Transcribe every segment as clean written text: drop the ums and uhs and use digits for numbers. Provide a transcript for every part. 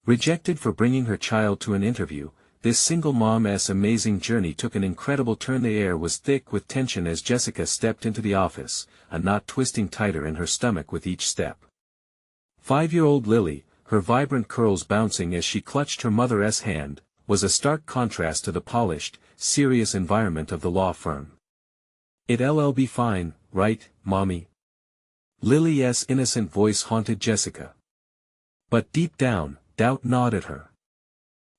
Rejected for bringing her child to an interview, this single mom's amazing journey took an incredible turn. The air was thick with tension as Jessica stepped into the office, a knot twisting tighter in her stomach with each step. 5-year-old Lily, her vibrant curls bouncing as she clutched her mother's hand, was a stark contrast to the polished, serious environment of the law firm. "It'll be fine, right, Mommy?" Lily's innocent voice haunted Jessica. But deep down, doubt gnawed at her.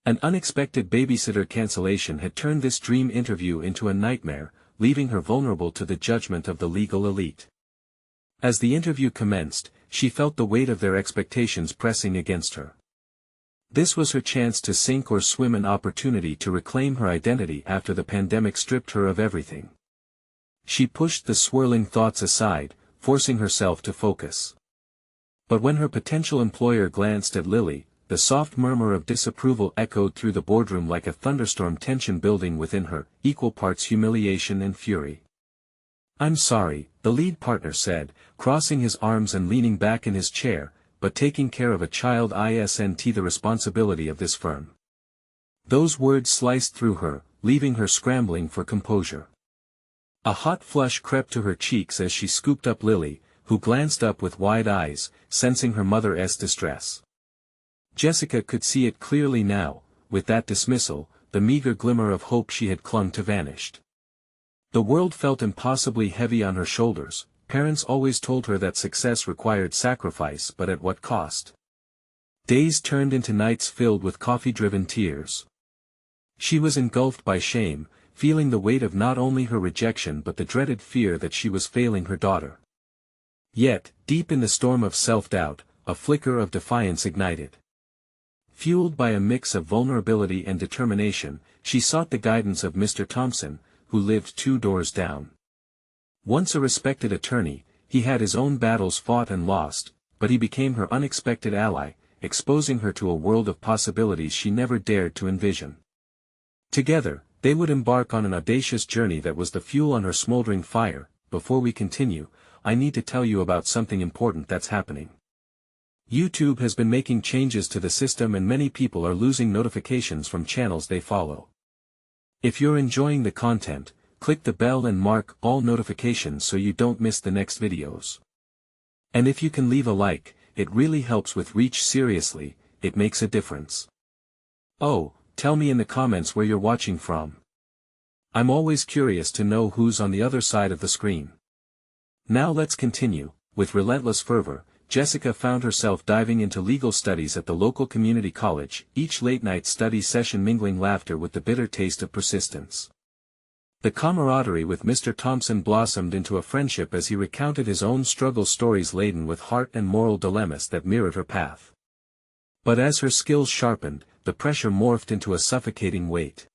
An unexpected babysitter cancellation had turned this dream interview into a nightmare, leaving her vulnerable to the judgment of the legal elite. As the interview commenced, she felt the weight of their expectations pressing against her. This was her chance to sink or swim, an opportunity to reclaim her identity after the pandemic stripped her of everything. She pushed the swirling thoughts aside, forcing herself to focus. But when her potential employer glanced at Lily, the soft murmur of disapproval echoed through the boardroom like a thunderstorm, tension building within her, equal parts humiliation and fury. "I'm sorry," the lead partner said, crossing his arms and leaning back in his chair, "but taking care of a child isn't the responsibility of this firm." Those words sliced through her, leaving her scrambling for composure. A hot flush crept to her cheeks as she scooped up Lily, who glanced up with wide eyes, sensing her mother's distress. Jessica could see it clearly now, with that dismissal, the meager glimmer of hope she had clung to vanished. The world felt impossibly heavy on her shoulders. Parents always told her that success required sacrifice, but at what cost? Days turned into nights filled with coffee-driven tears. She was engulfed by shame, feeling the weight of not only her rejection but the dreaded fear that she was failing her daughter. Yet, deep in the storm of self-doubt, a flicker of defiance ignited. Fueled by a mix of vulnerability and determination, she sought the guidance of Mr. Thompson, who lived 2 doors down. Once a respected attorney, he had his own battles fought and lost, but he became her unexpected ally, exposing her to a world of possibilities she never dared to envision. Together, they would embark on an audacious journey that was the fuel on her smoldering fire. Before we continue, I need to tell you about something important that's happening. YouTube has been making changes to the system and many people are losing notifications from channels they follow. If you're enjoying the content, click the bell and mark all notifications so you don't miss the next videos. And if you can leave a like, it really helps with reach. Seriously, it makes a difference. Oh, tell me in the comments where you're watching from. I'm always curious to know who's on the other side of the screen. Now let's continue. With relentless fervor, Jessica found herself diving into legal studies at the local community college, each late-night study session mingling laughter with the bitter taste of persistence. The camaraderie with Mr. Thompson blossomed into a friendship as he recounted his own struggle stories laden with heart and moral dilemmas that mirrored her path. But as her skills sharpened, the pressure morphed into a suffocating weight.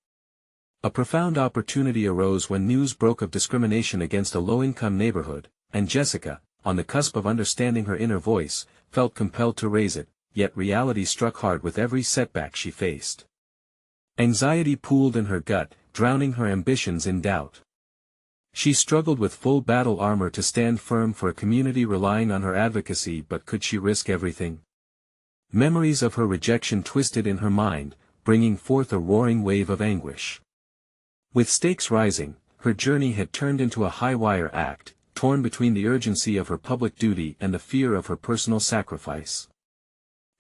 A profound opportunity arose when news broke of discrimination against a low-income neighborhood, and Jessica, on the cusp of understanding her inner voice, felt compelled to raise it, yet reality struck hard with every setback she faced. Anxiety pooled in her gut, drowning her ambitions in doubt. She struggled with full battle armor to stand firm for a community relying on her advocacy, but could she risk everything? Memories of her rejection twisted in her mind, bringing forth a roaring wave of anguish. With stakes rising, her journey had turned into a high-wire act, torn between the urgency of her public duty and the fear of her personal sacrifice.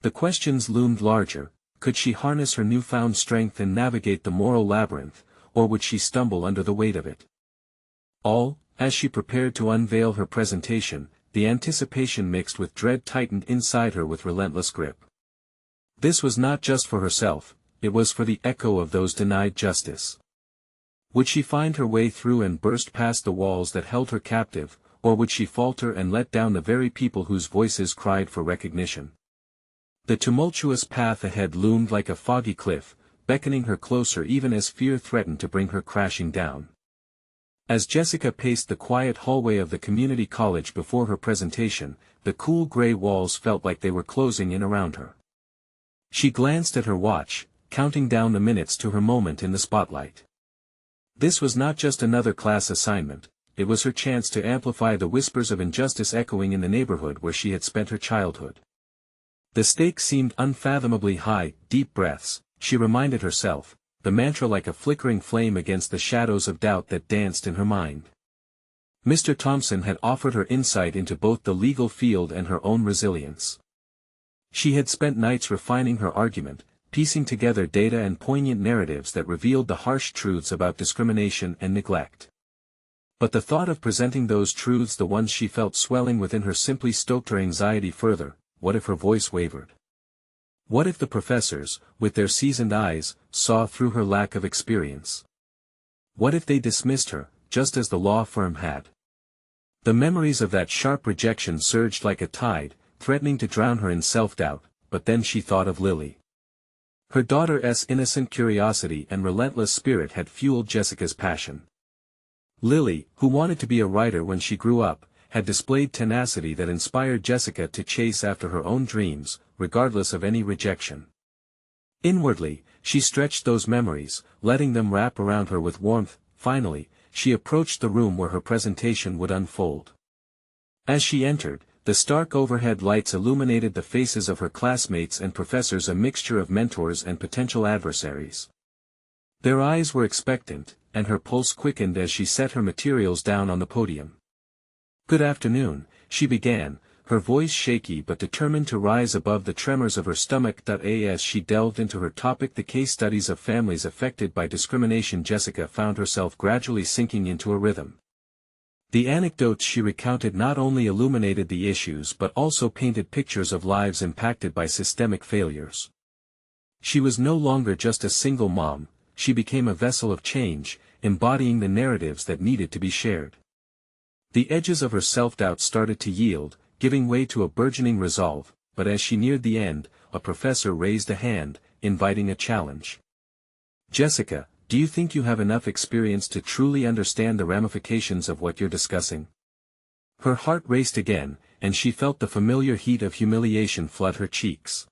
The questions loomed larger: could she harness her newfound strength and navigate the moral labyrinth, or would she stumble under the weight of it? As she prepared to unveil her presentation, the anticipation mixed with dread tightened inside her with relentless grip. This was not just for herself, it was for the echo of those denied justice. Would she find her way through and burst past the walls that held her captive, or would she falter and let down the very people whose voices cried for recognition? The tumultuous path ahead loomed like a foggy cliff, beckoning her closer even as fear threatened to bring her crashing down. As Jessica paced the quiet hallway of the community college before her presentation, the cool gray walls felt like they were closing in around her. She glanced at her watch, counting down the minutes to her moment in the spotlight. This was not just another class assignment, it was her chance to amplify the whispers of injustice echoing in the neighborhood where she had spent her childhood. The stakes seemed unfathomably high. Deep breaths, she reminded herself, the mantra like a flickering flame against the shadows of doubt that danced in her mind. Mr. Thompson had offered her insight into both the legal field and her own resilience. She had spent nights refining her argument, piecing together data and poignant narratives that revealed the harsh truths about discrimination and neglect. But the thought of presenting those truths, the ones she felt swelling within her, simply stoked her anxiety further. What if her voice wavered? What if the professors, with their seasoned eyes, saw through her lack of experience? What if they dismissed her, just as the law firm had? The memories of that sharp rejection surged like a tide, threatening to drown her in self-doubt, but then she thought of Lily. Her daughter's innocent curiosity and relentless spirit had fueled Jessica's passion. Lily, who wanted to be a writer when she grew up, had displayed tenacity that inspired Jessica to chase after her own dreams, regardless of any rejection. Inwardly, she stretched those memories, letting them wrap around her with warmth. Finally, she approached the room where her presentation would unfold. As she entered, the stark overhead lights illuminated the faces of her classmates and professors, a mixture of mentors and potential adversaries. Their eyes were expectant, and her pulse quickened as she set her materials down on the podium. "Good afternoon," she began, her voice shaky but determined to rise above the tremors of her stomach. As she delved into her topic, the case studies of families affected by discrimination, Jessica found herself gradually sinking into a rhythm. The anecdotes she recounted not only illuminated the issues but also painted pictures of lives impacted by systemic failures. She was no longer just a single mom, she became a vessel of change, embodying the narratives that needed to be shared. The edges of her self-doubt started to yield, giving way to a burgeoning resolve, but as she neared the end, a professor raised a hand, inviting a challenge. "Jessica, do you think you have enough experience to truly understand the ramifications of what you're discussing?" Her heart raced again, and she felt the familiar heat of humiliation flood her cheeks.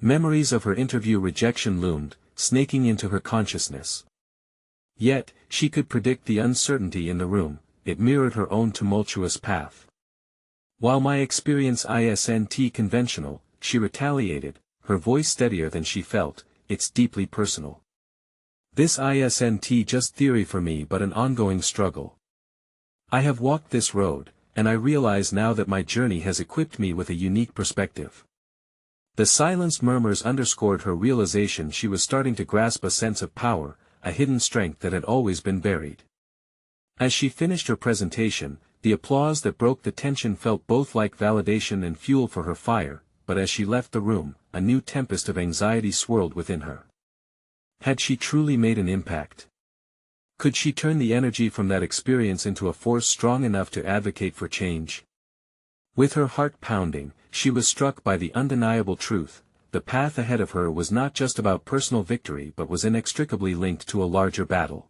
Memories of her interview rejection loomed, snaking into her consciousness. Yet, she could predict the uncertainty in the room. It mirrored her own tumultuous path. "While my experience isn't conventional," she retaliated, her voice steadier than she felt, "it's deeply personal. This isn't just theory for me but an ongoing struggle. I have walked this road, and I realize now that my journey has equipped me with a unique perspective." The silenced murmurs underscored her realization she was starting to grasp a sense of power, a hidden strength that had always been buried. As she finished her presentation, the applause that broke the tension felt both like validation and fuel for her fire, but as she left the room, a new tempest of anxiety swirled within her. Had she truly made an impact? Could she turn the energy from that experience into a force strong enough to advocate for change? With her heart pounding, she was struck by the undeniable truth: the path ahead of her was not just about personal victory but was inextricably linked to a larger battle.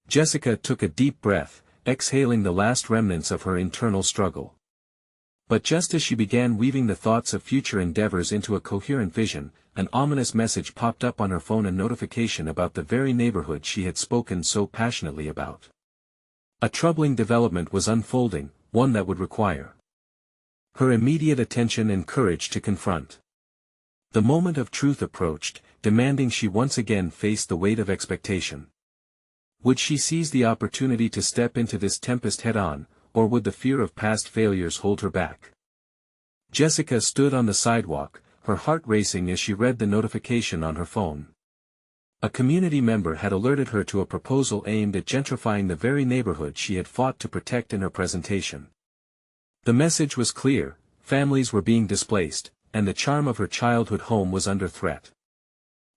Jessica took a deep breath, exhaling the last remnants of her internal struggle. But just as she began weaving the thoughts of future endeavors into a coherent vision, an ominous message popped up on her phone, a notification about the very neighborhood she had spoken so passionately about. A troubling development was unfolding, one that would require her immediate attention and courage to confront. The moment of truth approached, demanding she once again face the weight of expectation. Would she seize the opportunity to step into this tempest head-on, or would the fear of past failures hold her back? Jessica stood on the sidewalk, her heart racing as she read the notification on her phone. A community member had alerted her to a proposal aimed at gentrifying the very neighborhood she had fought to protect in her presentation. The message was clear: families were being displaced, and the charm of her childhood home was under threat.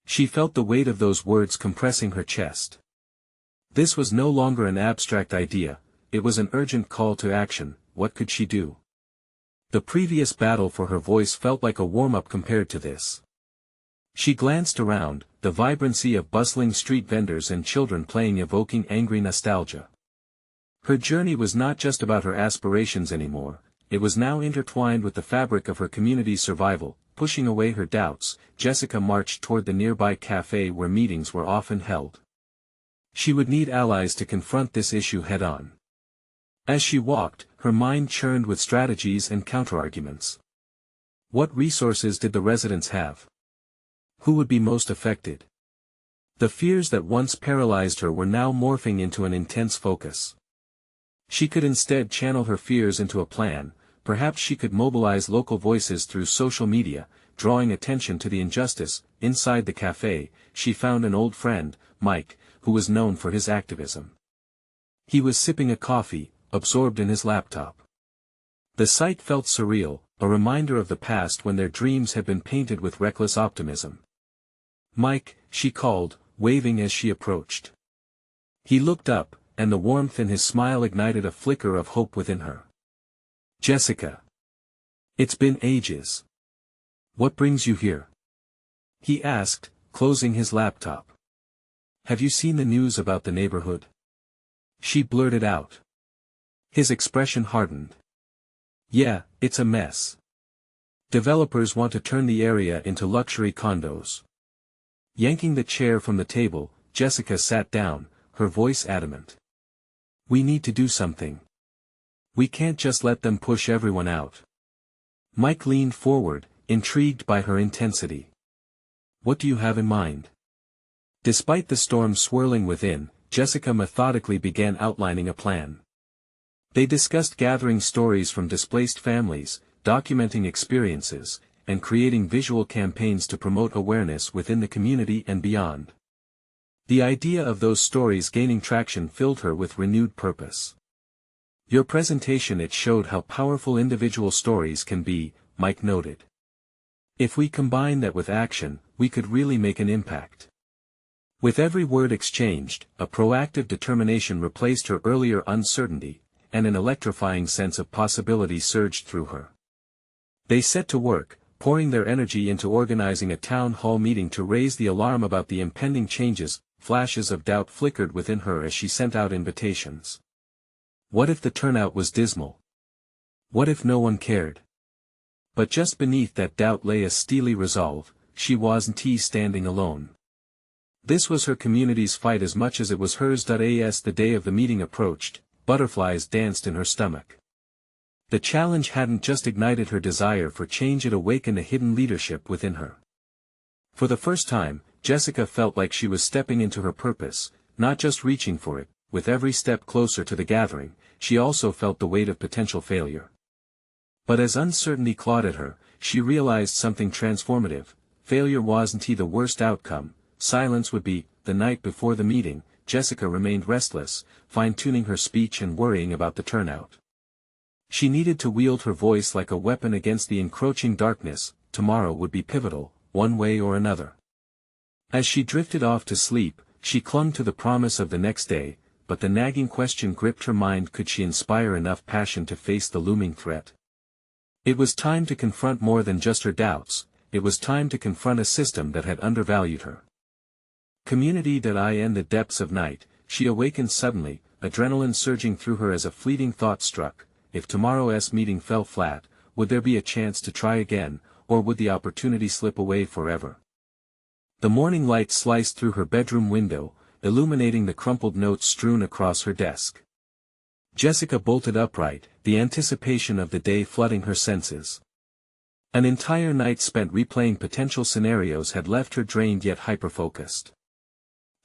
She felt the weight of those words compressing her chest. This was no longer an abstract idea, it was an urgent call to action. What could she do? The previous battle for her voice felt like a warm-up compared to this. She glanced around, the vibrancy of bustling street vendors and children playing evoking angry nostalgia. Her journey was not just about her aspirations anymore, it was now intertwined with the fabric of her community's survival. Pushing away her doubts, Jessica marched toward the nearby cafe where meetings were often held. She would need allies to confront this issue head-on. As she walked, her mind churned with strategies and counterarguments. What resources did the residents have? Who would be most affected? The fears that once paralyzed her were now morphing into an intense focus. She could instead channel her fears into a plan. Perhaps she could mobilize local voices through social media, drawing attention to the injustice. Inside the cafe, she found an old friend, Mike, who was known for his activism. He was sipping a coffee, absorbed in his laptop. The sight felt surreal, a reminder of the past when their dreams had been painted with reckless optimism. "Mike," she called, waving as she approached. He looked up, and the warmth in his smile ignited a flicker of hope within her. "Jessica. It's been ages. What brings you here?" he asked, closing his laptop. "Have you seen the news about the neighborhood?" she blurted out. His expression hardened. "Yeah, it's a mess. Developers want to turn the area into luxury condos." Yanking the chair from the table, Jessica sat down, her voice adamant. "We need to do something. We can't just let them push everyone out." Mike leaned forward, intrigued by her intensity. "What do you have in mind?" Despite the storm swirling within, Jessica methodically began outlining a plan. They discussed gathering stories from displaced families, documenting experiences, and creating visual campaigns to promote awareness within the community and beyond. The idea of those stories gaining traction filled her with renewed purpose. "Your presentation, it showed how powerful individual stories can be," Mike noted. "If we combine that with action, we could really make an impact." With every word exchanged, a proactive determination replaced her earlier uncertainty, and an electrifying sense of possibility surged through her. They set to work, pouring their energy into organizing a town hall meeting to raise the alarm about the impending changes. Flashes of doubt flickered within her as she sent out invitations. What if the turnout was dismal? What if no one cared? But just beneath that doubt lay a steely resolve: she wasn't standing alone. This was her community's fight as much as it was hers. As the day of the meeting approached, butterflies danced in her stomach. The challenge hadn't just ignited her desire for change, it awakened a hidden leadership within her. For the first time, Jessica felt like she was stepping into her purpose, not just reaching for it. With every step closer to the gathering, she also felt the weight of potential failure. But as uncertainty clawed at her, she realized something transformative. Failure wasn't the worst outcome, silence would be. The night before the meeting, Jessica remained restless, fine-tuning her speech and worrying about the turnout. She needed to wield her voice like a weapon against the encroaching darkness. Tomorrow would be pivotal, one way or another. As she drifted off to sleep, she clung to the promise of the next day, but the nagging question gripped her mind: could she inspire enough passion to face the looming threat? It was time to confront more than just her doubts, it was time to confront a system that had undervalued her. In the depths of night, she awakened suddenly, adrenaline surging through her as a fleeting thought struck: if tomorrow's meeting fell flat, would there be a chance to try again, or would the opportunity slip away forever? The morning light sliced through her bedroom window, illuminating the crumpled notes strewn across her desk. Jessica bolted upright, the anticipation of the day flooding her senses. An entire night spent replaying potential scenarios had left her drained yet hyper-focused.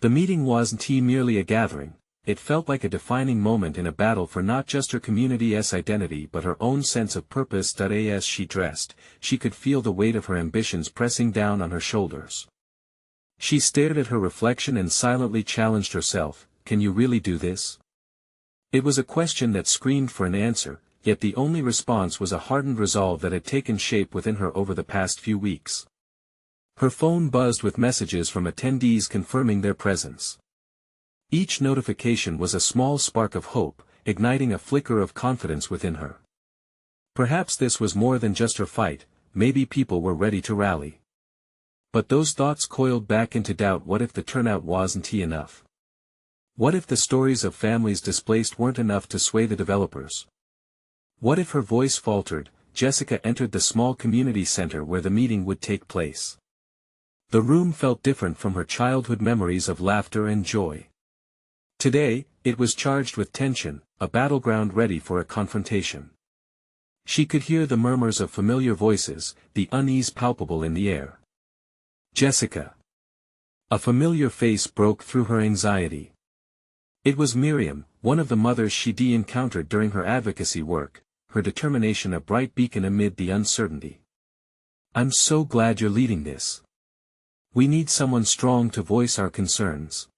The meeting wasn't merely a gathering, it felt like a defining moment in a battle for not just her community's identity but her own sense of purpose. As she dressed, she could feel the weight of her ambitions pressing down on her shoulders. She stared at her reflection and silently challenged herself: can you really do this? It was a question that screamed for an answer, yet the only response was a hardened resolve that had taken shape within her over the past few weeks. Her phone buzzed with messages from attendees confirming their presence. Each notification was a small spark of hope, igniting a flicker of confidence within her. Perhaps this was more than just her fight, maybe people were ready to rally. But those thoughts coiled back into doubt. What if the turnout wasn't enough? What if the stories of families displaced weren't enough to sway the developers? What if her voice faltered? Jessica entered the small community center where the meeting would take place. The room felt different from her childhood memories of laughter and joy. Today, it was charged with tension, a battleground ready for a confrontation. She could hear the murmurs of familiar voices, the unease palpable in the air. Jessica. A familiar face broke through her anxiety. It was Miriam, one of the mothers she'd encountered during her advocacy work, her determination a bright beacon amid the uncertainty. "I'm so glad you're leading this. We need someone strong to voice our concerns."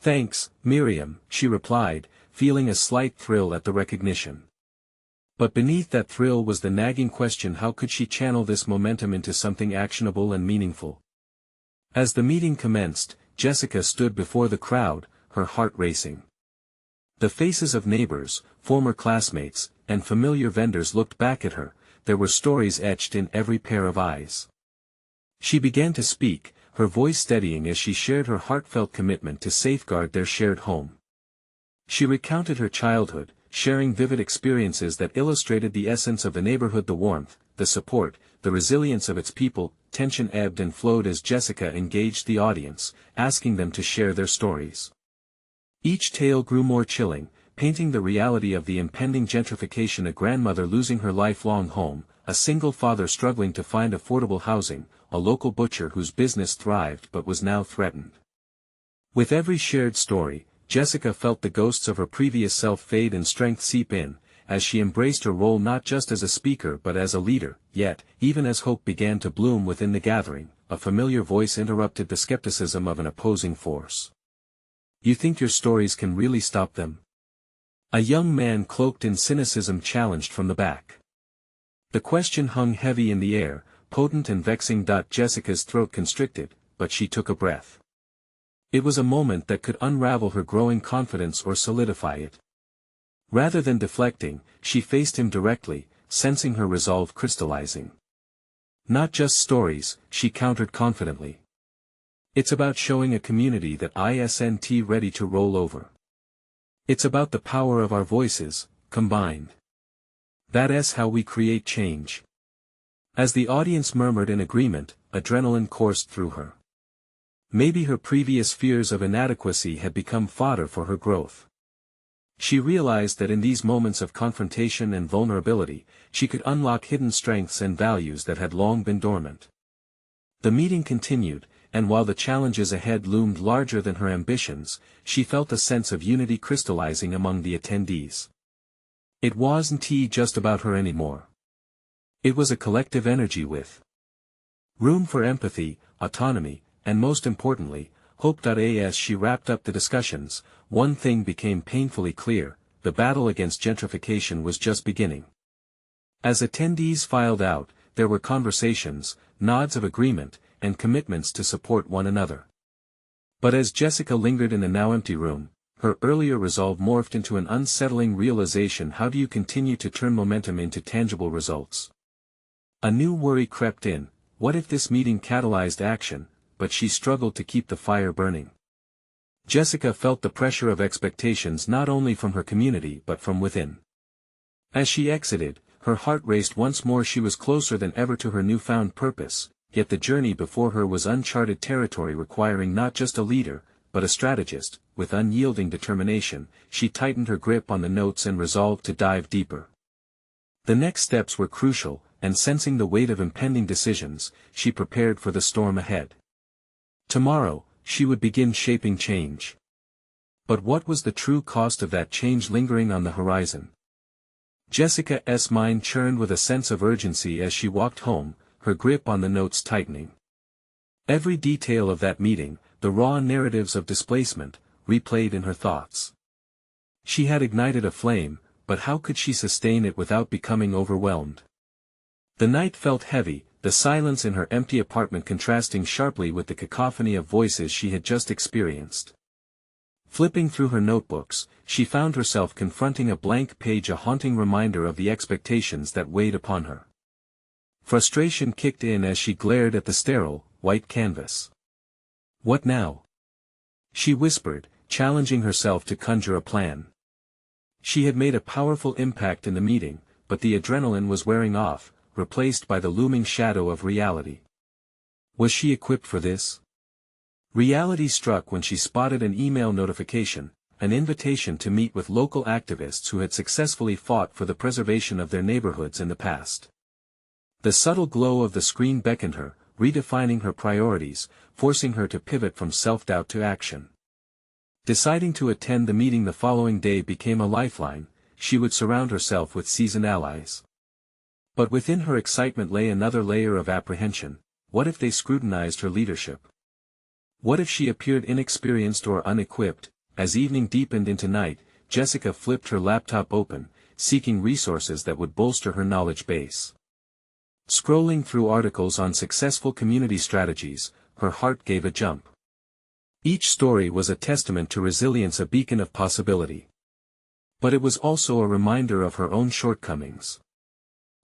"Thanks, Miriam," she replied, feeling a slight thrill at the recognition. But beneath that thrill was the nagging question: how could she channel this momentum into something actionable and meaningful? As the meeting commenced, Jessica stood before the crowd, her heart racing. The faces of neighbors, former classmates, and familiar vendors looked back at her, there were stories etched in every pair of eyes. She began to speak, her voice steadying as she shared her heartfelt commitment to safeguard their shared home. She recounted her childhood, sharing vivid experiences that illustrated the essence of the neighborhood: the warmth, the support, the resilience of its people. Tension ebbed and flowed as Jessica engaged the audience, asking them to share their stories. Each tale grew more chilling, painting the reality of the impending gentrification: a grandmother losing her lifelong home, a single father struggling to find affordable housing, a local butcher whose business thrived but was now threatened. With every shared story, Jessica felt the ghosts of her previous self fade and strength seep in, as she embraced her role not just as a speaker but as a leader. Yet, even as hope began to bloom within the gathering, a familiar voice interrupted the skepticism of an opposing force. "You think your stories can really stop them?" A young man cloaked in cynicism challenged from the back. The question hung heavy in the air, potent and vexing. Jessica's throat constricted, but she took a breath. It was a moment that could unravel her growing confidence or solidify it. Rather than deflecting, she faced him directly, sensing her resolve crystallizing. "Not just stories," she countered confidently. "It's about showing a community that isn't ready to roll over. It's about the power of our voices, combined. That's how we create change." As the audience murmured in agreement, adrenaline coursed through her. Maybe her previous fears of inadequacy had become fodder for her growth. She realized that in these moments of confrontation and vulnerability, she could unlock hidden strengths and values that had long been dormant. The meeting continued, and while the challenges ahead loomed larger than her ambitions, she felt a sense of unity crystallizing among the attendees. It wasn't just about her anymore. It was a collective energy with room for empathy, autonomy, and most importantly, hope. As she wrapped up the discussions, one thing became painfully clear: the battle against gentrification was just beginning. As attendees filed out, there were conversations, nods of agreement, and commitments to support one another. But as Jessica lingered in the now empty room, her earlier resolve morphed into an unsettling realization: how do you continue to turn momentum into tangible results? A new worry crept in: what if this meeting catalyzed action? But she struggled to keep the fire burning. Jessica felt the pressure of expectations not only from her community but from within. As she exited, her heart raced once more. She was closer than ever to her newfound purpose, yet the journey before her was uncharted territory, requiring not just a leader, but a strategist. With unyielding determination, she tightened her grip on the notes and resolved to dive deeper. The next steps were crucial, and sensing the weight of impending decisions, she prepared for the storm ahead. Tomorrow, she would begin shaping change. But what was the true cost of that change lingering on the horizon? Jessica's mind churned with a sense of urgency as she walked home, her grip on the notes tightening. Every detail of that meeting, the raw narratives of displacement, replayed in her thoughts. She had ignited a flame, but how could she sustain it without becoming overwhelmed? The night felt heavy, the silence in her empty apartment contrasting sharply with the cacophony of voices she had just experienced. Flipping through her notebooks, she found herself confronting a blank page, a haunting reminder of the expectations that weighed upon her. Frustration kicked in as she glared at the sterile, white canvas. "What now?" she whispered, challenging herself to conjure a plan. She had made a powerful impact in the meeting, but the adrenaline was wearing off, replaced by the looming shadow of reality. Was she equipped for this? Reality struck when she spotted an email notification, an invitation to meet with local activists who had successfully fought for the preservation of their neighborhoods in the past. The subtle glow of the screen beckoned her, redefining her priorities, forcing her to pivot from self-doubt to action. Deciding to attend the meeting the following day became a lifeline. She would surround herself with seasoned allies. But within her excitement lay another layer of apprehension. What if they scrutinized her leadership? What if she appeared inexperienced or unequipped? As evening deepened into night, Jessica flipped her laptop open, seeking resources that would bolster her knowledge base. Scrolling through articles on successful community strategies, her heart gave a jump. Each story was a testament to resilience, a beacon of possibility. But it was also a reminder of her own shortcomings.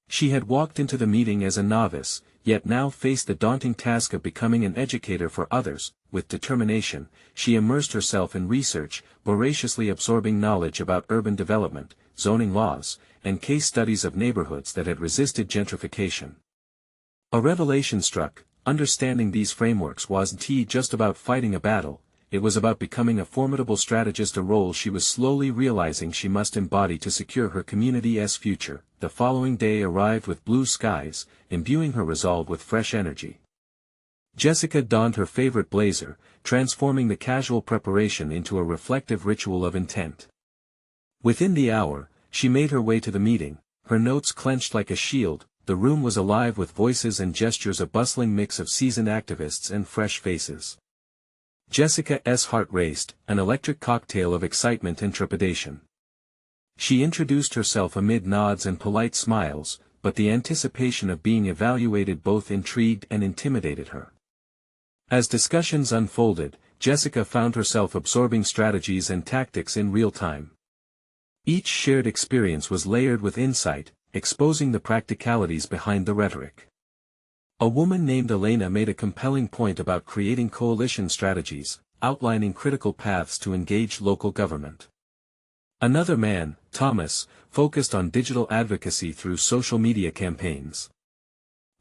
She had walked into the meeting as a novice, yet now faced the daunting task of becoming an educator for others. With determination, she immersed herself in research, voraciously absorbing knowledge about urban development, zoning laws, and case studies of neighborhoods that had resisted gentrification. A revelation struck. Understanding these frameworks wasn't just about fighting a battle, it was about becoming a formidable strategist, a role she was slowly realizing she must embody to secure her community's future. The following day arrived with blue skies, imbuing her resolve with fresh energy. Jessica donned her favorite blazer, transforming the casual preparation into a reflective ritual of intent. Within the hour, she made her way to the meeting, her notes clenched like a shield. The room was alive with voices and gestures, a bustling mix of seasoned activists and fresh faces. Jessica's heart raced, an electric cocktail of excitement and trepidation. She introduced herself amid nods and polite smiles, but the anticipation of being evaluated both intrigued and intimidated her. As discussions unfolded, Jessica found herself absorbing strategies and tactics in real time. Each shared experience was layered with insight, exposing the practicalities behind the rhetoric. A woman named Elena made a compelling point about creating coalition strategies, outlining critical paths to engage local government. Another man, Thomas, focused on digital advocacy through social media campaigns.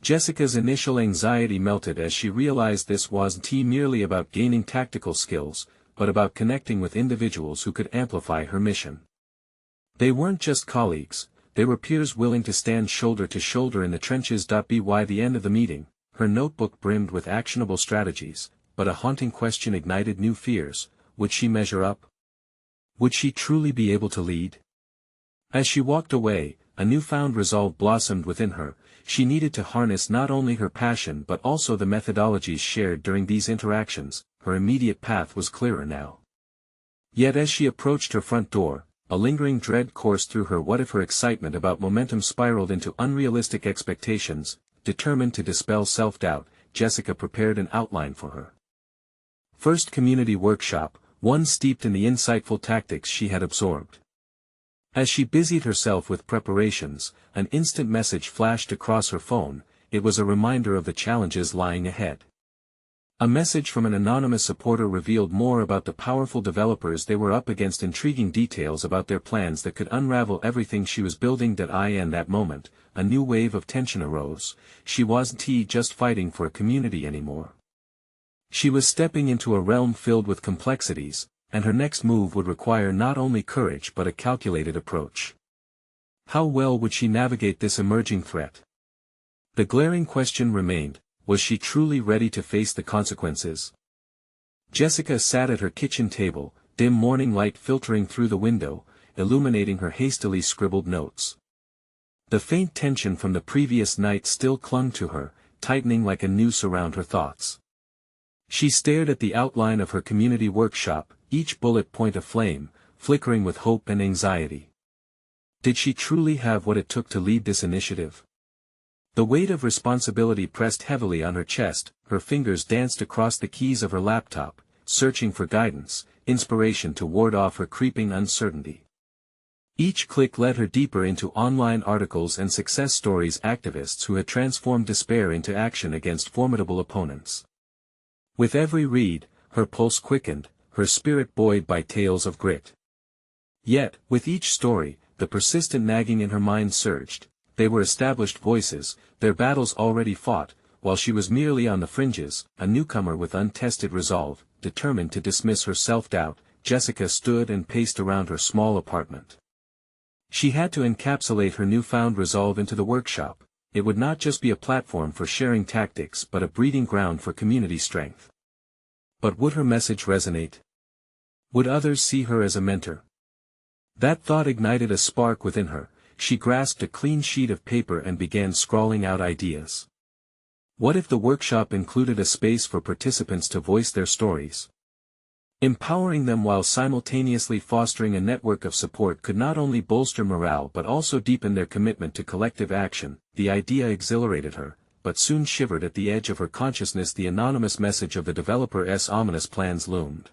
Jessica's initial anxiety melted as she realized this wasn't merely about gaining tactical skills, but about connecting with individuals who could amplify her mission. They weren't just colleagues, they were peers willing to stand shoulder to shoulder in the trenches. By the end of the meeting, her notebook brimmed with actionable strategies, but a haunting question ignited new fears. Would she measure up? Would she truly be able to lead? As she walked away, a newfound resolve blossomed within her. She needed to harness not only her passion but also the methodologies shared during these interactions. Her immediate path was clearer now. Yet as she approached her front door, a lingering dread coursed through her. What if her excitement about momentum spiraled into unrealistic expectations? Determined to dispel self-doubt, Jessica prepared an outline for her first community workshop, one steeped in the insightful tactics she had absorbed. As she busied herself with preparations, an instant message flashed across her phone. It was a reminder of the challenges lying ahead. A message from an anonymous supporter revealed more about the powerful developers they were up against, intriguing details about their plans that could unravel everything she was building. In that moment, a new wave of tension arose. She wasn't just fighting for a community anymore. She was stepping into a realm filled with complexities, and her next move would require not only courage but a calculated approach. How well would she navigate this emerging threat? The glaring question remained. Was she truly ready to face the consequences? Jessica sat at her kitchen table, dim morning light filtering through the window, illuminating her hastily scribbled notes. The faint tension from the previous night still clung to her, tightening like a noose around her thoughts. She stared at the outline of her community workshop, each bullet point aflame, flickering with hope and anxiety. Did she truly have what it took to lead this initiative? The weight of responsibility pressed heavily on her chest. Her fingers danced across the keys of her laptop, searching for guidance, inspiration to ward off her creeping uncertainty. Each click led her deeper into online articles and success stories, activists who had transformed despair into action against formidable opponents. With every read, her pulse quickened, her spirit buoyed by tales of grit. Yet, with each story, the persistent nagging in her mind surged. They were established voices, their battles already fought, while she was merely on the fringes, a newcomer with untested resolve, determined to dismiss her self-doubt. Jessica stood and paced around her small apartment. She had to encapsulate her newfound resolve into the workshop. It would not just be a platform for sharing tactics but a breeding ground for community strength. But would her message resonate? Would others see her as a mentor? That thought ignited a spark within her. She grasped a clean sheet of paper and began scrawling out ideas. What if the workshop included a space for participants to voice their stories? Empowering them while simultaneously fostering a network of support could not only bolster morale but also deepen their commitment to collective action. The idea exhilarated her, but soon shivered at the edge of her consciousness. The anonymous message of the developer's ominous plans loomed.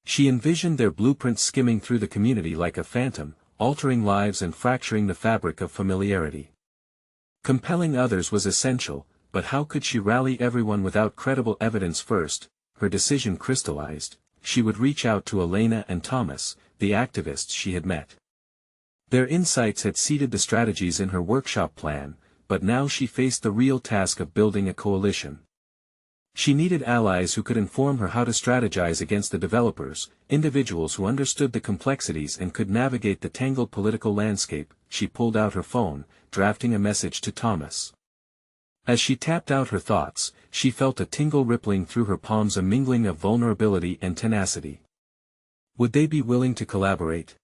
She envisioned their blueprints skimming through the community like a phantom, altering lives and fracturing the fabric of familiarity. Compelling others was essential, but how could she rally everyone without credible evidence? First, her decision crystallized: she would reach out to Elena and Thomas, the activists she had met. Their insights had seeded the strategies in her workshop plan, but now she faced the real task of building a coalition. She needed allies who could inform her how to strategize against the developers, individuals who understood the complexities and could navigate the tangled political landscape. She pulled out her phone, drafting a message to Thomas. As she tapped out her thoughts, she felt a tingle rippling through her palms, a mingling of vulnerability and tenacity. Would they be willing to collaborate?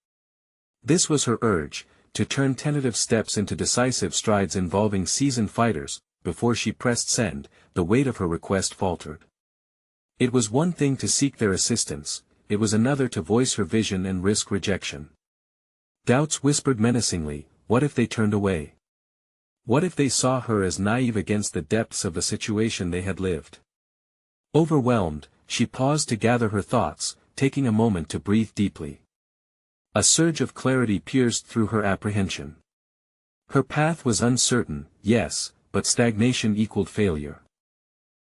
This was her urge, to turn tentative steps into decisive strides involving seasoned fighters. Before she pressed send, the weight of her request faltered. It was one thing to seek their assistance, it was another to voice her vision and risk rejection. Doubts whispered menacingly, what if they turned away? What if they saw her as naive against the depths of the situation they had lived? Overwhelmed, she paused to gather her thoughts, taking a moment to breathe deeply. A surge of clarity pierced through her apprehension. Her path was uncertain, yes, but stagnation equaled failure.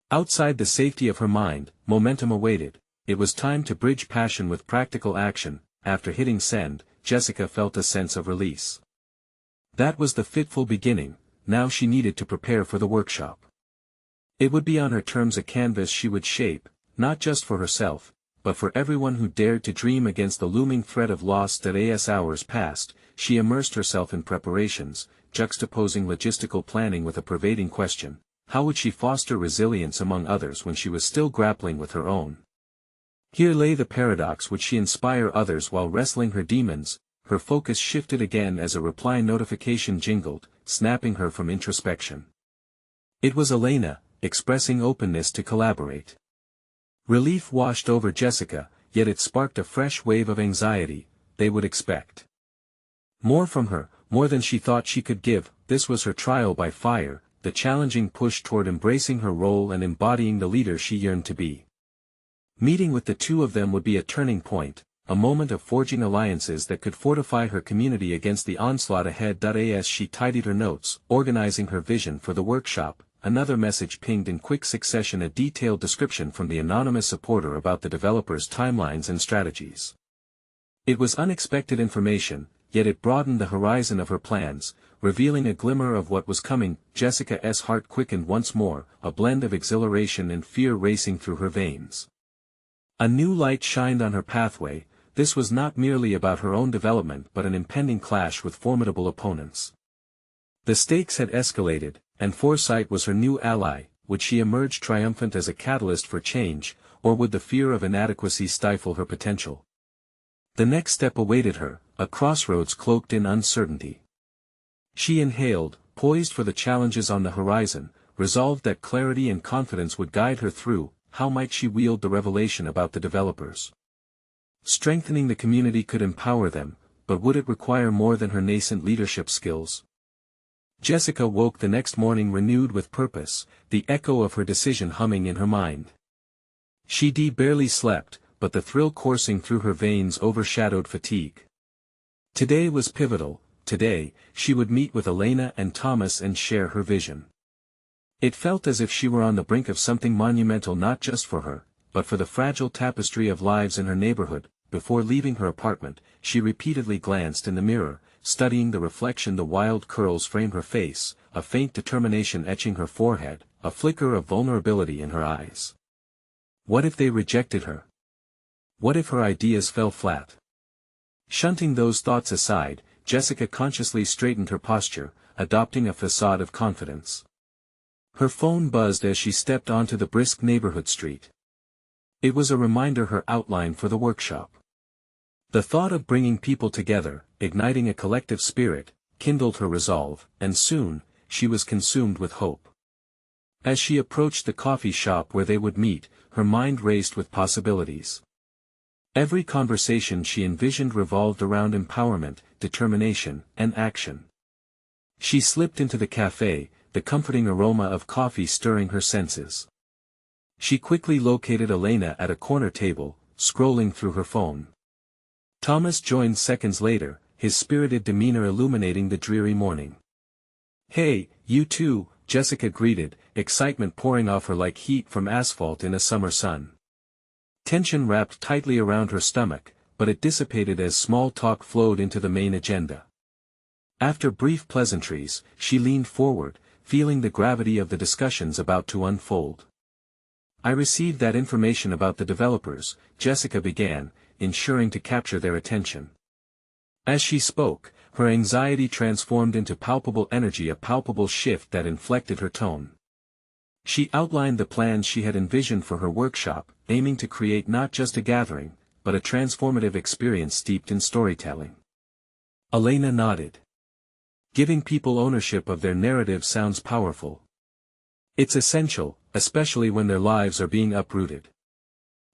Outside the safety of her mind, momentum awaited. It was time to bridge passion with practical action. After hitting send, Jessica felt a sense of release. That was the fitful beginning. Now she needed to prepare for the workshop. It would be on her terms, a canvas she would shape, not just for herself, but for everyone who dared to dream. Against the looming threat of loss. As hours passed, she immersed herself in preparations, juxtaposing logistical planning with a pervading question: how would she foster resilience among others when she was still grappling with her own? Here lay the paradox: would she inspire others while wrestling her demons? Her focus shifted again as a reply notification jingled, snapping her from introspection. It was Elena, expressing openness to collaborate. Relief washed over Jessica, yet it sparked a fresh wave of anxiety. They would expect more from her, more than she thought she could give. This was her trial by fire, the challenging push toward embracing her role and embodying the leader she yearned to be. Meeting with the two of them would be a turning point, a moment of forging alliances that could fortify her community against the onslaught ahead. As she tidied her notes, organizing her vision for the workshop, another message pinged in quick succession: a detailed description from the anonymous supporter about the developers' timelines and strategies. It was unexpected information, yet it broadened the horizon of her plans, revealing a glimmer of what was coming. Jessica's heart quickened once more, a blend of exhilaration and fear racing through her veins. A new light shined on her pathway. This was not merely about her own development but an impending clash with formidable opponents. The stakes had escalated, and foresight was her new ally. Would she emerge triumphant as a catalyst for change, or would the fear of inadequacy stifle her potential? The next step awaited her, a crossroads cloaked in uncertainty. She inhaled, poised for the challenges on the horizon, resolved that clarity and confidence would guide her through. How might she wield the revelation about the developers? Strengthening the community could empower them, but would it require more than her nascent leadership skills? Jessica woke the next morning renewed with purpose, the echo of her decision humming in her mind. She barely slept, but the thrill coursing through her veins overshadowed fatigue. Today was pivotal. Today, she would meet with Elena and Thomas and share her vision. It felt as if she were on the brink of something monumental, not just for her, but for the fragile tapestry of lives in her neighborhood. Before leaving her apartment, she repeatedly glanced in the mirror, studying the reflection. The wild curls framed her face, a faint determination etching her forehead, a flicker of vulnerability in her eyes. What if they rejected her? What if her ideas fell flat? Shunting those thoughts aside, Jessica consciously straightened her posture, adopting a facade of confidence. Her phone buzzed as she stepped onto the brisk neighborhood street. It was a reminder her outline for the workshop. The thought of bringing people together, igniting a collective spirit, kindled her resolve, and soon, she was consumed with hope. As she approached the coffee shop where they would meet, her mind raced with possibilities. Every conversation she envisioned revolved around empowerment, determination, and action. She slipped into the cafe, the comforting aroma of coffee stirring her senses. She quickly located Elena at a corner table, scrolling through her phone. Thomas joined seconds later, his spirited demeanor illuminating the dreary morning. "Hey, you too," Jessica greeted, excitement pouring off her like heat from asphalt in a summer sun. Tension wrapped tightly around her stomach, but it dissipated as small talk flowed into the main agenda. After brief pleasantries, she leaned forward, feeling the gravity of the discussions about to unfold. "I received that information about the developers," Jessica began, ensuring to capture their attention. As she spoke, her anxiety transformed into palpable energy, a palpable shift that inflected her tone. She outlined the plans she had envisioned for her workshop, aiming to create not just a gathering, but a transformative experience steeped in storytelling. Elena nodded. "Giving people ownership of their narrative sounds powerful. It's essential, especially when their lives are being uprooted."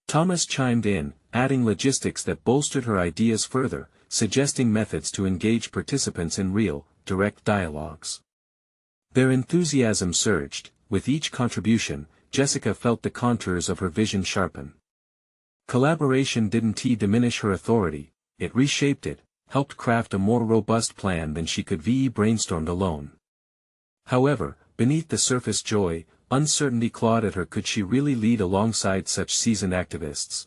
Thomas chimed in, adding logistics that bolstered her ideas further, suggesting methods to engage participants in real, direct dialogues. Their enthusiasm surged. With each contribution, Jessica felt the contours of her vision sharpen. Collaboration didn't diminish her authority, it reshaped it, helped craft a more robust plan than she could brainstormed alone. However, beneath the surface joy, uncertainty clawed at her. Could she really lead alongside such seasoned activists?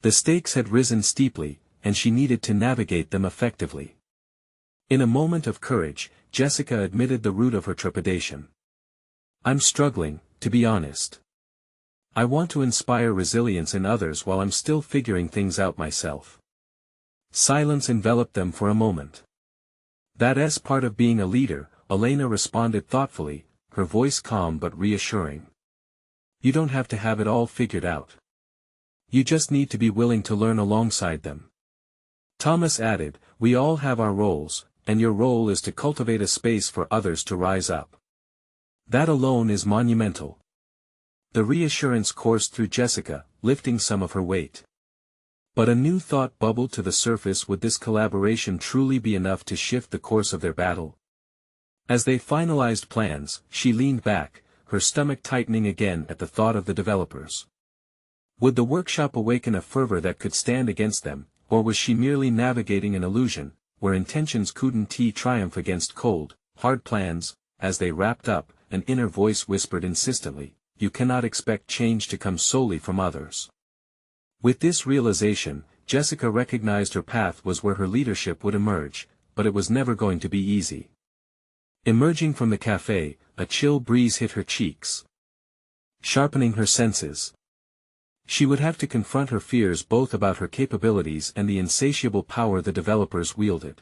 The stakes had risen steeply, and she needed to navigate them effectively. In a moment of courage, Jessica admitted the root of her trepidation. "I'm struggling, to be honest. I want to inspire resilience in others while I'm still figuring things out myself." Silence enveloped them for a moment. "That's part of being a leader," Elena responded thoughtfully, her voice calm but reassuring. "You don't have to have it all figured out. You just need to be willing to learn alongside them." Thomas added, "We all have our roles, and your role is to cultivate a space for others to rise up. That alone is monumental." The reassurance coursed through Jessica, lifting some of her weight. But a new thought bubbled to the surface. Would this collaboration truly be enough to shift the course of their battle? As they finalized plans, she leaned back, her stomach tightening again at the thought of the developers. Would the workshop awaken a fervor that could stand against them, or was she merely navigating an illusion, where intentions couldn't triumph against cold, hard plans? As they wrapped up, an inner voice whispered insistently, "You cannot expect change to come solely from others." With this realization, Jessica recognized her path was where her leadership would emerge, but it was never going to be easy. Emerging from the cafe, a chill breeze hit her cheeks, sharpening her senses. She would have to confront her fears both about her capabilities and the insatiable power the developers wielded.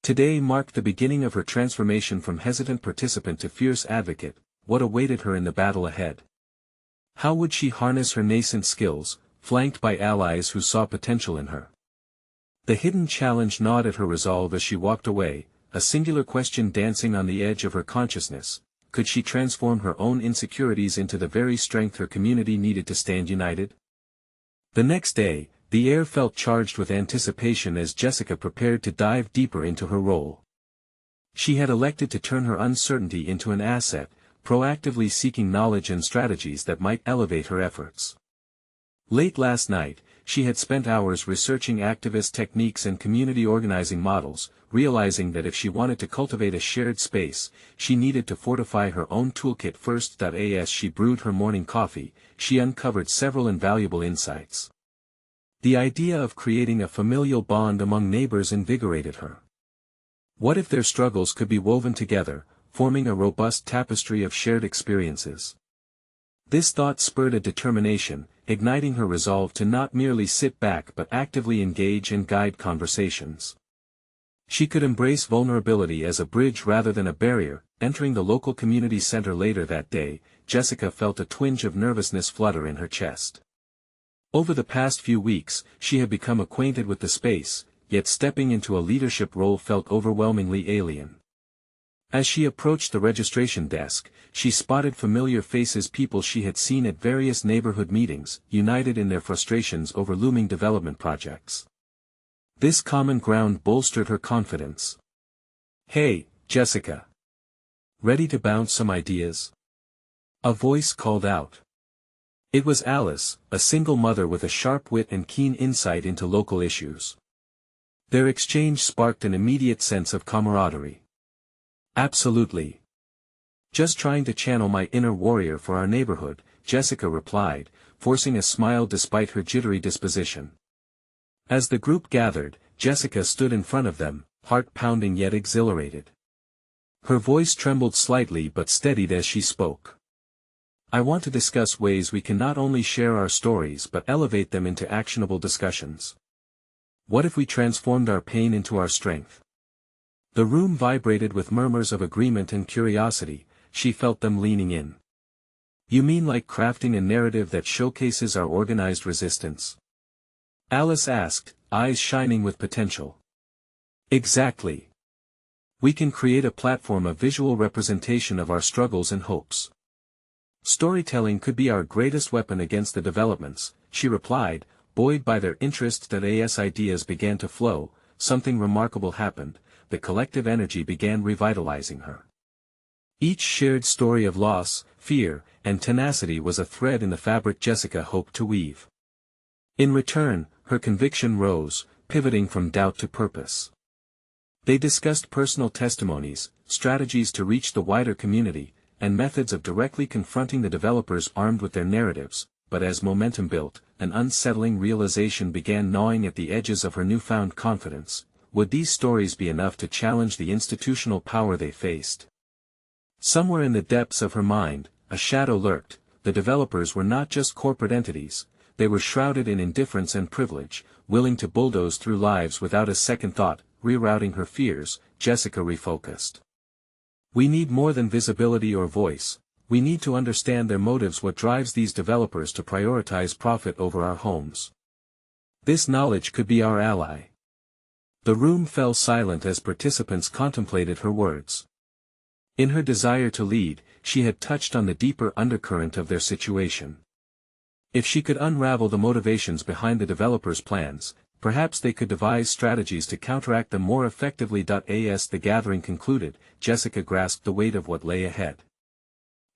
Today marked the beginning of her transformation from hesitant participant to fierce advocate. What awaited her in the battle ahead? How would she harness her nascent skills, flanked by allies who saw potential in her? The hidden challenge gnawed at her resolve as she walked away, a singular question dancing on the edge of her consciousness. Could she transform her own insecurities into the very strength her community needed to stand united? The next day, the air felt charged with anticipation as Jessica prepared to dive deeper into her role. She had elected to turn her uncertainty into an asset, proactively seeking knowledge and strategies that might elevate her efforts. Late last night, she had spent hours researching activist techniques and community organizing models, realizing that if she wanted to cultivate a shared space, she needed to fortify her own toolkit first. As she brewed her morning coffee, she uncovered several invaluable insights. The idea of creating a familial bond among neighbors invigorated her. What if their struggles could be woven together, forming a robust tapestry of shared experiences? This thought spurred a determination, igniting her resolve to not merely sit back but actively engage and guide conversations. She could embrace vulnerability as a bridge rather than a barrier. Entering the local community center later that day, Jessica felt a twinge of nervousness flutter in her chest. Over the past few weeks, she had become acquainted with the space, yet stepping into a leadership role felt overwhelmingly alien. As she approached the registration desk, she spotted familiar faces, people she had seen at various neighborhood meetings, united in their frustrations over looming development projects. This common ground bolstered her confidence. "Hey, Jessica. Ready to bounce some ideas?" a voice called out. It was Alice, a single mother with a sharp wit and keen insight into local issues. Their exchange sparked an immediate sense of camaraderie. "Absolutely. Just trying to channel my inner warrior for our neighborhood," Jessica replied, forcing a smile despite her jittery disposition. As the group gathered, Jessica stood in front of them, heart pounding yet exhilarated. Her voice trembled slightly but steadied as she spoke. "I want to discuss ways we can not only share our stories but elevate them into actionable discussions. What if we transformed our pain into our strength?" The room vibrated with murmurs of agreement and curiosity. She felt them leaning in. "You mean like crafting a narrative that showcases our organized resistance?" Alice asked, eyes shining with potential. "Exactly. We can create a platform, a visual representation of our struggles and hopes. Storytelling could be our greatest weapon against the developments," she replied, buoyed by their interest. As ideas began to flow, something remarkable happened. The collective energy began revitalizing her. Each shared story of loss, fear, and tenacity was a thread in the fabric Jessica hoped to weave. In return, her conviction rose, pivoting from doubt to purpose. They discussed personal testimonies, strategies to reach the wider community, and methods of directly confronting the developers armed with their narratives. But as momentum built, an unsettling realization began gnawing at the edges of her newfound confidence. Would these stories be enough to challenge the institutional power they faced? Somewhere in the depths of her mind, a shadow lurked. The developers were not just corporate entities. They were shrouded in indifference and privilege, willing to bulldoze through lives without a second thought. Rerouting her fears, Jessica refocused. "We need more than visibility or voice. We need to understand their motives, what drives these developers to prioritize profit over our homes. This knowledge could be our ally." The room fell silent as participants contemplated her words. In her desire to lead, she had touched on the deeper undercurrent of their situation. If she could unravel the motivations behind the developers' plans, perhaps they could devise strategies to counteract them more effectively. As the gathering concluded, Jessica grasped the weight of what lay ahead.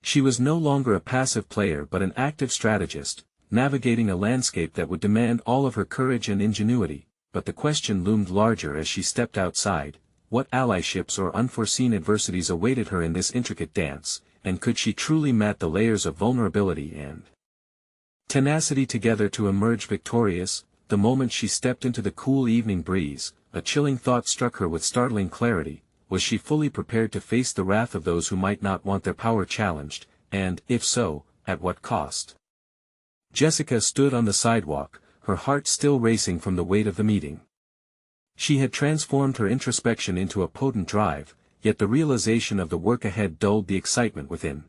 She was no longer a passive player but an active strategist, navigating a landscape that would demand all of her courage and ingenuity. But the question loomed larger as she stepped outside: what allyships or unforeseen adversities awaited her in this intricate dance, and could she truly mat the layers of vulnerability and tenacity together to emerge victorious? The moment she stepped into the cool evening breeze, a chilling thought struck her with startling clarity. Was she fully prepared to face the wrath of those who might not want their power challenged, and, if so, at what cost? Jessica stood on the sidewalk, her heart still racing from the weight of the meeting. She had transformed her introspection into a potent drive, yet the realization of the work ahead dulled the excitement within.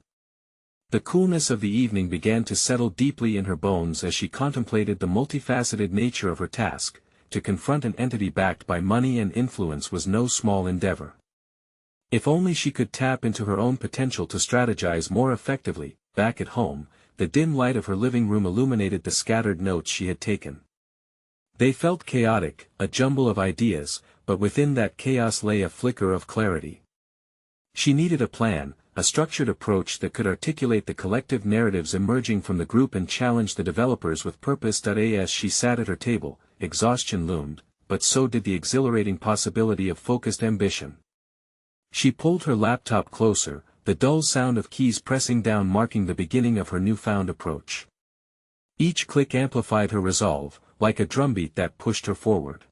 The coolness of the evening began to settle deeply in her bones as she contemplated the multifaceted nature of her task. To confront an entity backed by money and influence was no small endeavor. If only she could tap into her own potential to strategize more effectively. Back at home, the dim light of her living room illuminated the scattered notes she had taken. They felt chaotic, a jumble of ideas, but within that chaos lay a flicker of clarity. She needed a plan, a structured approach that could articulate the collective narratives emerging from the group and challenge the developers with purpose. As she sat at her table, exhaustion loomed, but so did the exhilarating possibility of focused ambition. She pulled her laptop closer, the dull sound of keys pressing down marking the beginning of her newfound approach. Each click amplified her resolve, like a drumbeat that pushed her forward.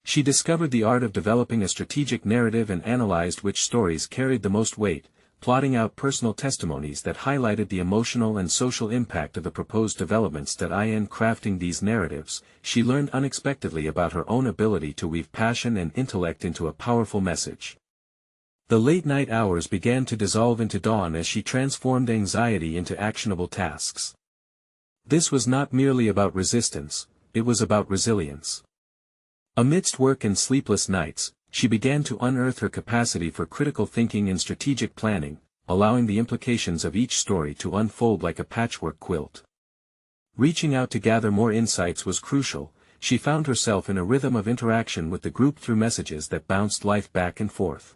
She discovered the art of developing a strategic narrative and analyzed which stories carried the most weight, plotting out personal testimonies that highlighted the emotional and social impact of the proposed developments. In crafting these narratives, she learned unexpectedly about her own ability to weave passion and intellect into a powerful message. The late-night hours began to dissolve into dawn as she transformed anxiety into actionable tasks. This was not merely about resistance, it was about resilience. Amidst work and sleepless nights, she began to unearth her capacity for critical thinking and strategic planning, allowing the implications of each story to unfold like a patchwork quilt. Reaching out to gather more insights was crucial. She found herself in a rhythm of interaction with the group through messages that bounced life back and forth.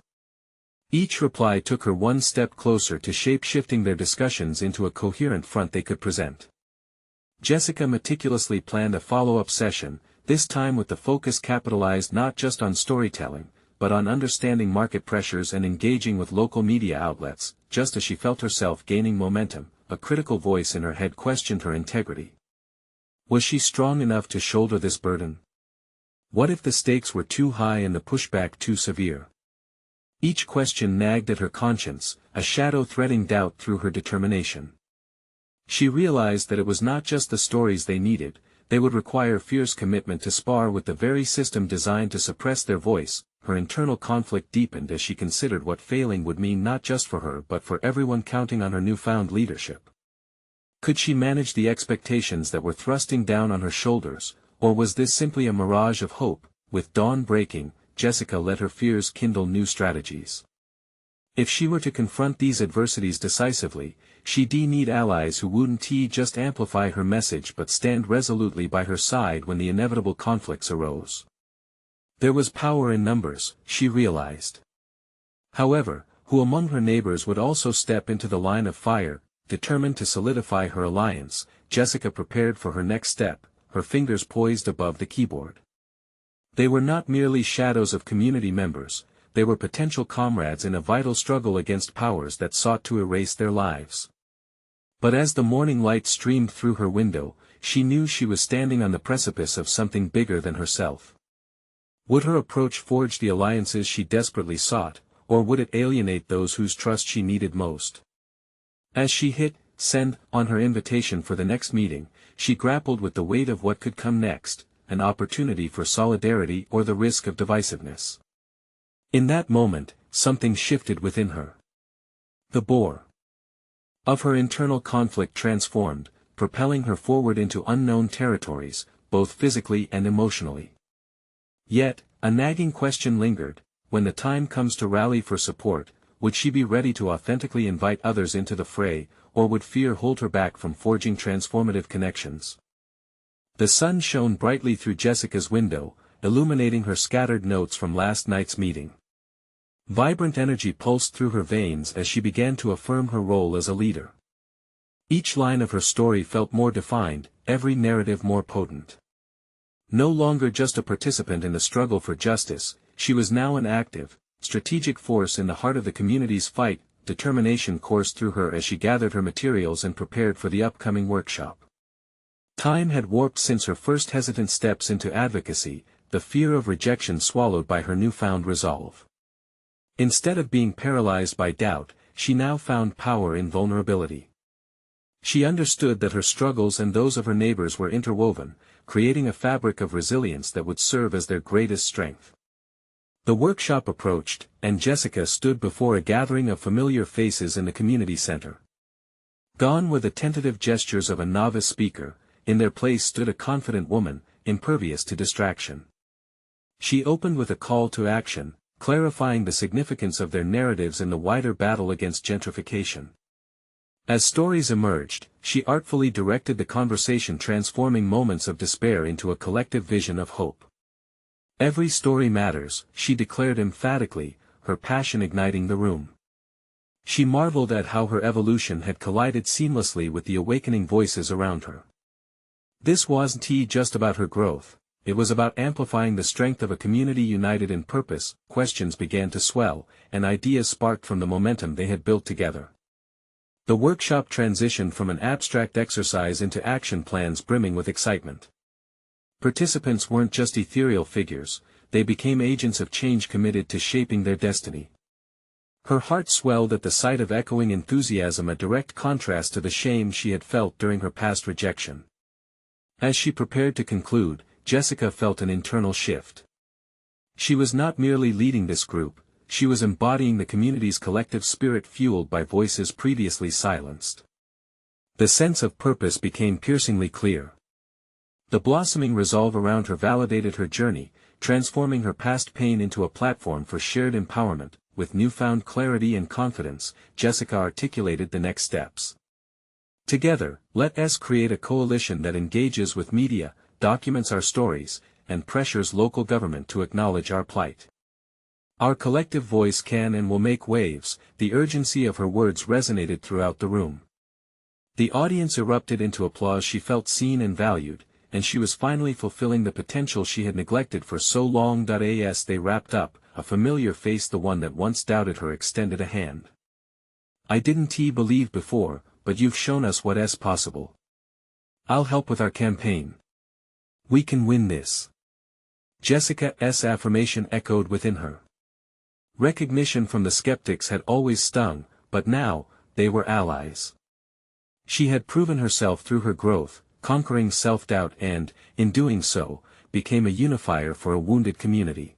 Each reply took her one step closer to shape-shifting their discussions into a coherent front they could present. Jessica meticulously planned a follow-up session, this time with the focus capitalized not just on storytelling, but on understanding market pressures and engaging with local media outlets. Just as she felt herself gaining momentum, a critical voice in her head questioned her integrity. Was she strong enough to shoulder this burden? What if the stakes were too high and the pushback too severe? Each question nagged at her conscience, a shadow threading doubt through her determination. She realized that it was not just the stories they needed, they would require fierce commitment to spar with the very system designed to suppress their voice. Her internal conflict deepened as she considered what failing would mean not just for her but for everyone counting on her newfound leadership. Could she manage the expectations that were thrusting down on her shoulders, or was this simply a mirage of hope? With dawn breaking, Jessica let her fears kindle new strategies. If she were to confront these adversities decisively, she'd need allies who wouldn't just amplify her message but stand resolutely by her side when the inevitable conflicts arose. There was power in numbers, she realized. However, who among her neighbors would also step into the line of fire? Determined to solidify her alliance, Jessica prepared for her next step, her fingers poised above the keyboard. They were not merely shadows of community members, they were potential comrades in a vital struggle against powers that sought to erase their lives. But as the morning light streamed through her window, she knew she was standing on the precipice of something bigger than herself. Would her approach forge the alliances she desperately sought, or would it alienate those whose trust she needed most? As she hit send on her invitation for the next meeting, she grappled with the weight of what could come next, an opportunity for solidarity or the risk of divisiveness. In that moment, something shifted within her. The bore of her internal conflict transformed, propelling her forward into unknown territories, both physically and emotionally. Yet, a nagging question lingered: when the time comes to rally for support, would she be ready to authentically invite others into the fray, or would fear hold her back from forging transformative connections? The sun shone brightly through Jessica's window, illuminating her scattered notes from last night's meeting. Vibrant energy pulsed through her veins as she began to affirm her role as a leader. Each line of her story felt more defined, every narrative more potent. No longer just a participant in the struggle for justice, she was now an active, strategic force in the heart of the community's fight. Determination coursed through her as she gathered her materials and prepared for the upcoming workshop. Time had warped since her first hesitant steps into advocacy, the fear of rejection swallowed by her newfound resolve. Instead of being paralyzed by doubt, she now found power in vulnerability. She understood that her struggles and those of her neighbors were interwoven, creating a fabric of resilience that would serve as their greatest strength. The workshop approached, and Jessica stood before a gathering of familiar faces in the community center. Gone were the tentative gestures of a novice speaker, in their place stood a confident woman, impervious to distraction. She opened with a call to action, clarifying the significance of their narratives in the wider battle against gentrification. As stories emerged, she artfully directed the conversation, transforming moments of despair into a collective vision of hope. Every story matters, she declared emphatically, her passion igniting the room. She marveled at how her evolution had collided seamlessly with the awakening voices around her. This wasn't just about her growth, it was about amplifying the strength of a community united in purpose. Questions began to swell, and ideas sparked from the momentum they had built together. The workshop transitioned from an abstract exercise into action plans brimming with excitement. Participants weren't just ethereal figures, they became agents of change committed to shaping their destiny. Her heart swelled at the sight of echoing enthusiasm, a direct contrast to the shame she had felt during her past rejection. As she prepared to conclude, Jessica felt an internal shift. She was not merely leading this group, she was embodying the community's collective spirit fueled by voices previously silenced. The sense of purpose became piercingly clear. The blossoming resolve around her validated her journey, transforming her past pain into a platform for shared empowerment. With newfound clarity and confidence, Jessica articulated the next steps. Together, let us create a coalition that engages with media, documents our stories, and pressures local government to acknowledge our plight. Our collective voice can and will make waves. The urgency of her words resonated throughout the room. The audience erupted into applause. She felt seen and valued, and she was finally fulfilling the potential she had neglected for so long. As they wrapped up, a familiar face, the one that once doubted her, extended a hand. I didn't believe before, but you've shown us what's possible. I'll help with our campaign. We can win this. Jessica's affirmation echoed within her. Recognition from the skeptics had always stung, but now, they were allies. She had proven herself through her growth, conquering self-doubt and, in doing so, became a unifier for a wounded community.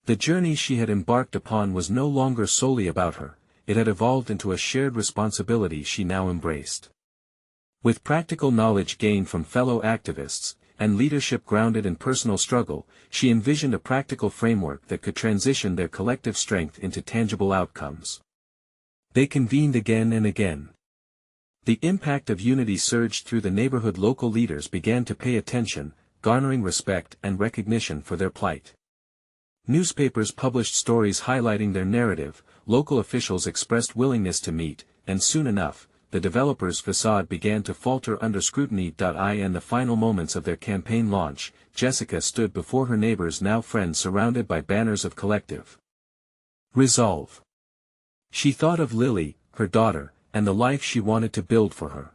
The journey she had embarked upon was no longer solely about her, it had evolved into a shared responsibility she now embraced. With practical knowledge gained from fellow activists, and leadership grounded in personal struggle, she envisioned a practical framework that could transition their collective strength into tangible outcomes. They convened again and again. The impact of unity surged through the neighborhood. Local leaders began to pay attention, garnering respect and recognition for their plight. Newspapers published stories highlighting their narrative, local officials expressed willingness to meet, and soon enough, the developer's facade began to falter under scrutiny. In the final moments of their campaign launch, Jessica stood before her neighbors, now friends, surrounded by banners of collective resolve. She thought of Lily, her daughter, and the life she wanted to build for her.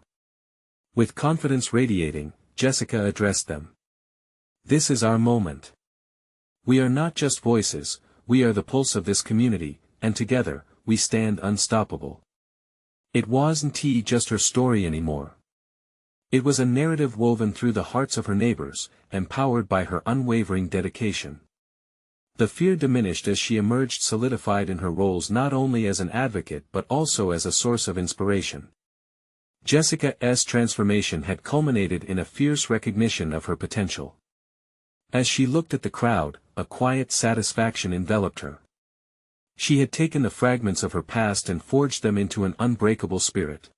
With confidence radiating, Jessica addressed them. This is our moment. We are not just voices, we are the pulse of this community, and together, we stand unstoppable. It wasn't just her story anymore. It was a narrative woven through the hearts of her neighbors, empowered by her unwavering dedication. The fear diminished as she emerged solidified in her roles not only as an advocate but also as a source of inspiration. Jessica's transformation had culminated in a fierce recognition of her potential. As she looked at the crowd, a quiet satisfaction enveloped her. She had taken the fragments of her past and forged them into an unbreakable spirit.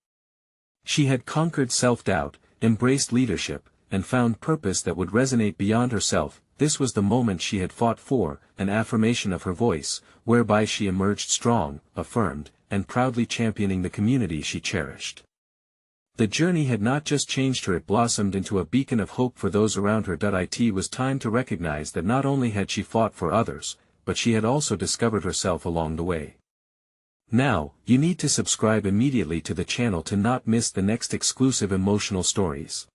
She had conquered self-doubt, embraced leadership, and found purpose that would resonate beyond herself. This was the moment she had fought for, an affirmation of her voice, whereby she emerged strong, affirmed, and proudly championing the community she cherished. The journey had not just changed her, it blossomed into a beacon of hope for those around her. It was time to recognize that not only had she fought for others, but she had also discovered herself along the way. Now, you need to subscribe immediately to the channel to not miss the next exclusive emotional stories.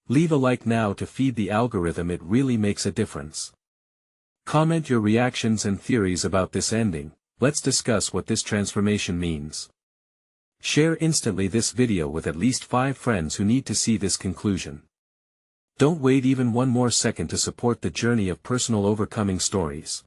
Leave a like now to feed the algorithm, it really makes a difference. Comment your reactions and theories about this ending. Let's discuss what this transformation means. Share instantly this video with at least 5 friends who need to see this conclusion. Don't wait even one more second to support the journey of personal overcoming stories.